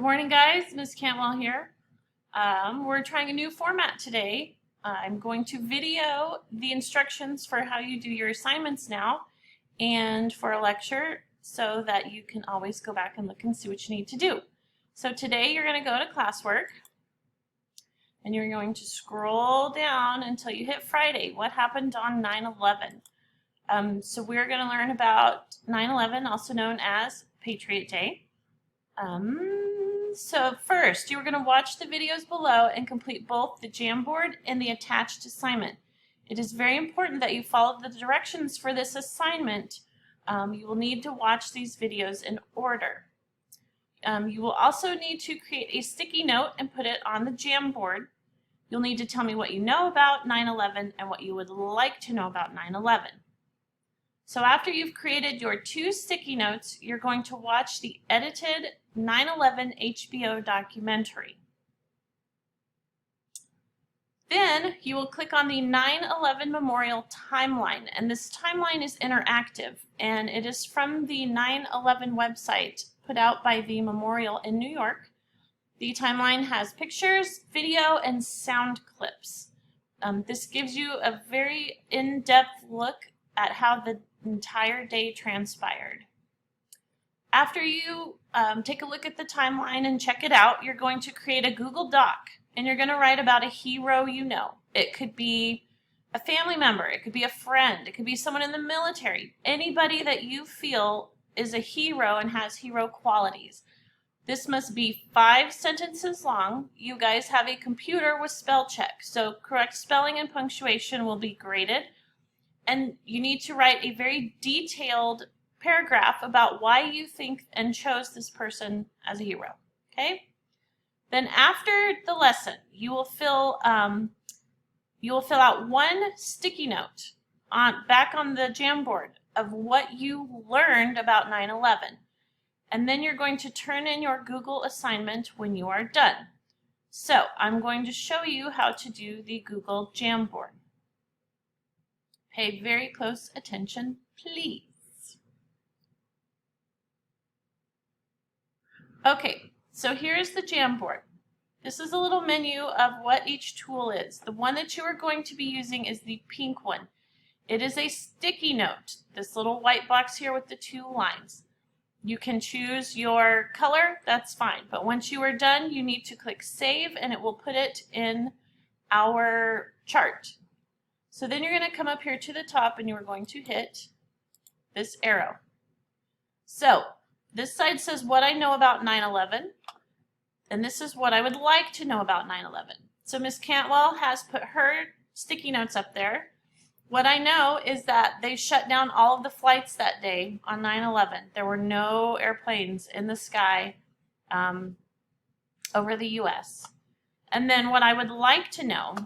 Good morning, guys. Ms. Cantwell here. We're trying a new format today. I'm going to video the instructions for how you do your assignments now and for a lecture so that you can always go back and look and see what you need to do. So today you're going to go to classwork and you're going to scroll down until you hit Friday. What happened on 9/11? So we're going to learn about 9/11, also known as Patriot Day. So first, you're going to watch the videos below and complete both the Jamboard and the attached assignment. It is very important that you follow the directions for this assignment. You will need to watch these videos in order. You will also need to create a sticky note and put it on the Jamboard. You'll need to tell me what you know about 9/11 and what you would like to know about 9/11. So after you've created your 2 sticky notes, you're going to watch the edited 9/11 HBO documentary. Then you will click on the 9/11 Memorial Timeline, and this timeline is interactive, and it is from the 9/11 website put out by the Memorial in New York. The timeline has pictures, video, and sound clips. This gives you a very in-depth look at how the entire day transpired. After you take a look at the timeline and check it out, you're going to create a Google Doc and you're going to write about a hero you know. It could be a family member, it could be a friend, it could be someone in the military, anybody that you feel is a hero and has hero qualities. This must be 5 sentences long. You guys have a computer with spell check, so correct spelling and punctuation will be graded. And you need to write a very detailed paragraph about why you think and chose this person as a hero. Okay? Then after the lesson, you will fill out 1 sticky note back on the Jamboard of what you learned about 9/11. And then you're going to turn in your Google assignment when you are done. So I'm going to show you how to do the Google Jamboard. Pay very close attention, please. Okay, so here's the Jamboard. This is a little menu of what each tool is. The one that you are going to be using is the pink one. It is a sticky note, this little white box here with the 2 lines. You can choose your color, that's fine. But once you are done, you need to click Save and it will put it in our chart. So then you're going to come up here to the top and you're going to hit this arrow. So this side says what I know about 9/11, and this is what I would like to know about 9/11. So Ms. Cantwell has put her sticky notes up there. What I know is that they shut down all of the flights that day on 9/11. There were no airplanes in the sky over the U.S. And then what I would like to know,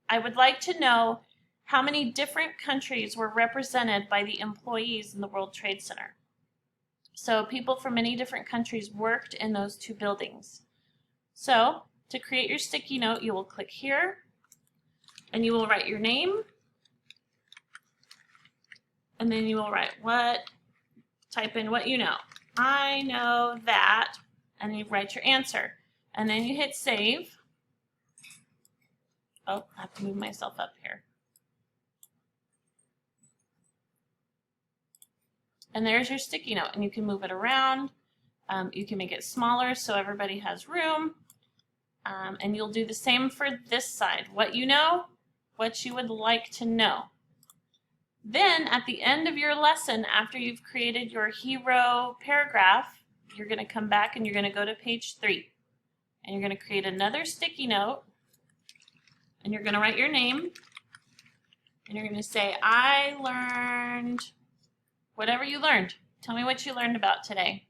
I would like to know how many different countries were represented by the employees in the World Trade Center. So people from many different countries worked in those 2 buildings. So to create your sticky note, you will click here and you will write your name. And then you will type in what you know. I know that, and you write your answer. And then you hit save. Oh, I have to move myself up here. And there's your sticky note, and you can move it around. You can make it smaller so everybody has room. And you'll do the same for this side. What you know, what you would like to know. Then at the end of your lesson, after you've created your hero paragraph, you're going to come back and you're going to go to page 3. And you're going to create another sticky note. And you're going to write your name, and you're going to say, I learned whatever you learned. Tell me what you learned about today.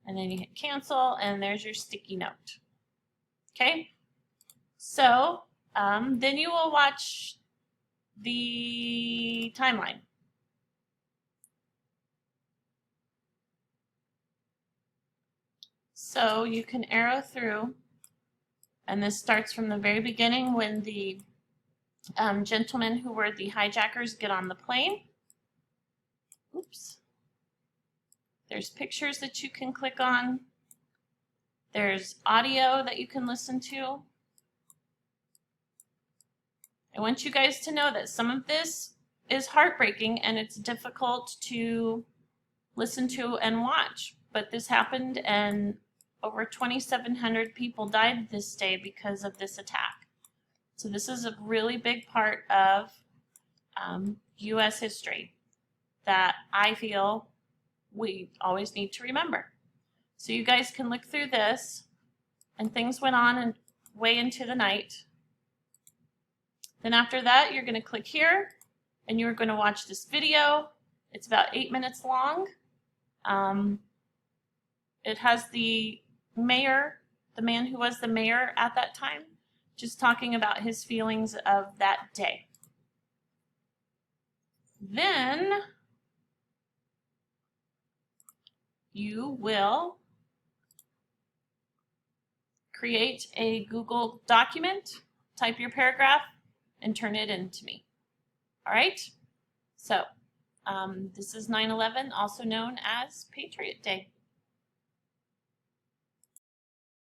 And then you hit cancel, and there's your sticky note. Okay? So then you will watch the timeline. So you can arrow through. And this starts from the very beginning when the gentlemen who were the hijackers get on the plane. Oops. There's pictures that you can click on. There's audio that you can listen to. I want you guys to know that some of this is heartbreaking and it's difficult to listen to and watch, but this happened and over 2,700 people died this day because of this attack. So this is a really big part of U.S. history that I feel we always need to remember. So you guys can look through this, and things went on and way into the night. Then after that, you're going to click here, and you're going to watch this video. It's about 8 minutes long. It has the mayor, the man who was the mayor at that time, just talking about his feelings of that day. Then you will create a Google document, type your paragraph, and turn it in to me. All right? So this is 9/11, also known as Patriot Day.